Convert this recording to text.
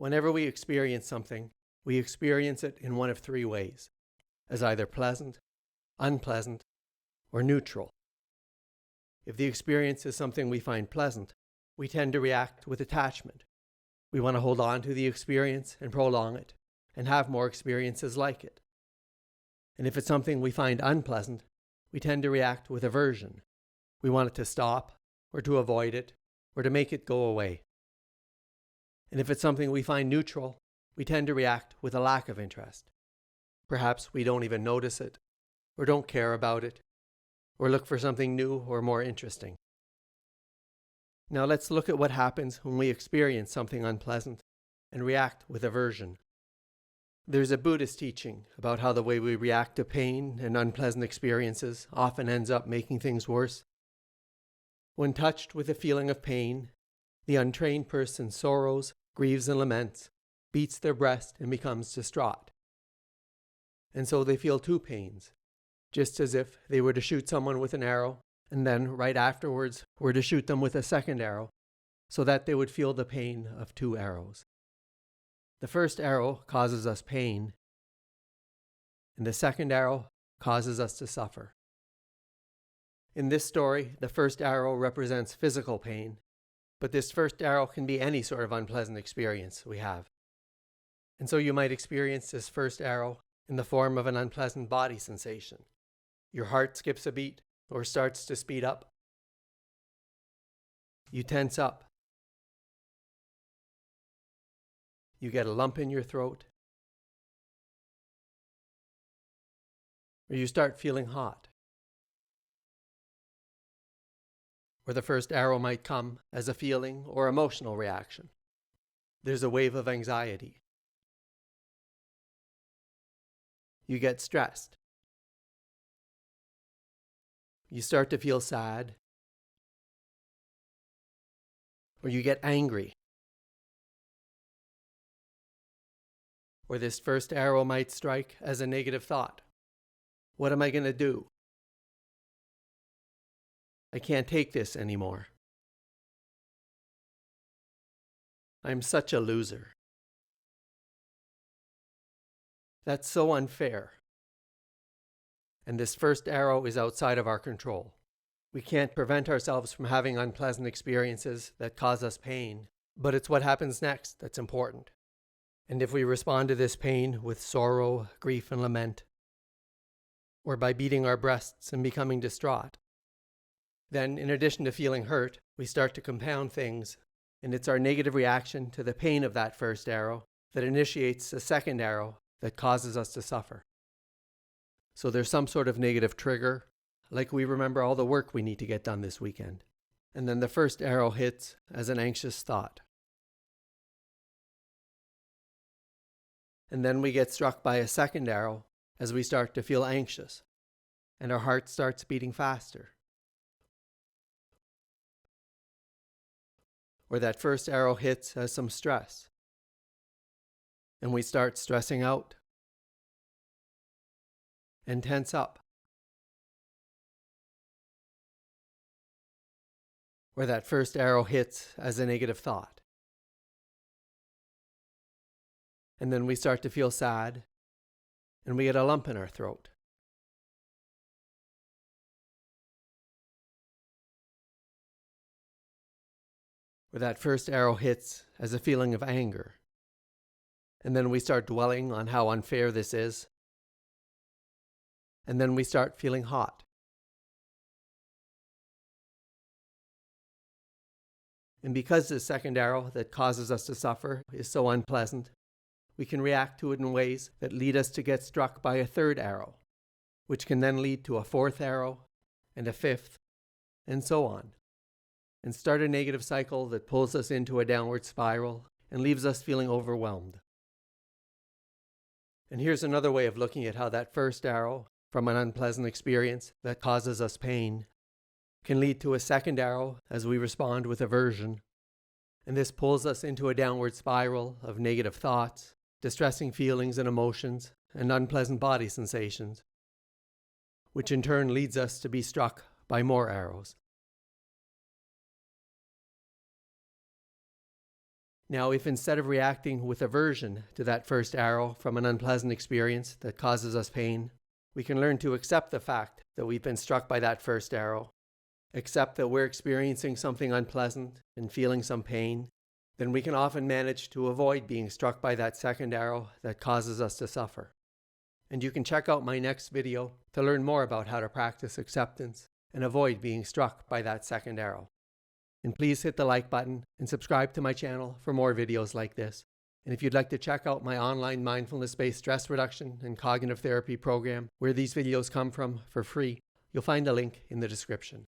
Whenever we experience something, we experience it in one of three ways, as either pleasant, unpleasant, or neutral. If the experience is something we find pleasant, we tend to react with attachment. We want to hold on to the experience and prolong it, and have more experiences like it. And if it's something we find unpleasant, we tend to react with aversion. We want it to stop, or to avoid it, or to make it go away. And if it's something we find neutral, we tend to react with a lack of interest. Perhaps we don't even notice it, or don't care about it, or look for something new or more interesting. Now let's look at what happens when we experience something unpleasant and react with aversion. There's a Buddhist teaching about how the way we react to pain and unpleasant experiences often ends up making things worse. When touched with a feeling of pain, the untrained person sorrows, grieves, and laments, beats their breast, and becomes distraught. And so they feel two pains, just as if they were to shoot someone with an arrow, and then right afterwards were to shoot them with a second arrow, so that they would feel the pain of two arrows. The first arrow causes us pain, and the second arrow causes us to suffer. In this story, the first arrow represents physical pain, but this first arrow can be any sort of unpleasant experience we have. And so you might experience this first arrow in the form of an unpleasant body sensation. Your heart skips a beat or starts to speed up. You tense up. You get a lump in your throat. Or you start feeling hot. Or the first arrow might come as a feeling or emotional reaction. There's a wave of anxiety. You get stressed. You start to feel sad. Or you get angry. Or this first arrow might strike as a negative thought. What am I going to do? I can't take this anymore. I'm such a loser. That's so unfair. And this first arrow is outside of our control. We can't prevent ourselves from having unpleasant experiences that cause us pain, but it's what happens next that's important. And if we respond to this pain with sorrow, grief, and lament, or by beating our breasts and becoming distraught, then in addition to feeling hurt, we start to compound things, and it's our negative reaction to the pain of that first arrow that initiates a second arrow that causes us to suffer. So there's some sort of negative trigger, like we remember all the work we need to get done this weekend. And then the first arrow hits as an anxious thought. And then we get struck by a second arrow as we start to feel anxious, and our heart starts beating faster. Or that first arrow hits as some stress, and we start stressing out and tense up. Or that first arrow hits as a negative thought, and then we start to feel sad, and we get a lump in our throat. Or that first arrow hits as a feeling of anger, and then we start dwelling on how unfair this is, and then we start feeling hot. And because this second arrow that causes us to suffer is so unpleasant, we can react to it in ways that lead us to get struck by a third arrow, which can then lead to a fourth arrow, and a fifth, and so on, and start a negative cycle that pulls us into a downward spiral and leaves us feeling overwhelmed. And here's another way of looking at how that first arrow from an unpleasant experience that causes us pain can lead to a second arrow as we respond with aversion, and this pulls us into a downward spiral of negative thoughts, distressing feelings and emotions, and unpleasant body sensations, which in turn leads us to be struck by more arrows. Now, if instead of reacting with aversion to that first arrow from an unpleasant experience that causes us pain, we can learn to accept the fact that we've been struck by that first arrow, accept that we're experiencing something unpleasant and feeling some pain, then we can often manage to avoid being struck by that second arrow that causes us to suffer. And you can check out my next video to learn more about how to practice acceptance and avoid being struck by that second arrow. And please hit the like button and subscribe to my channel for more videos like this. And if you'd like to check out my online mindfulness-based stress reduction and cognitive therapy program, where these videos come from for free, you'll find a link in the description.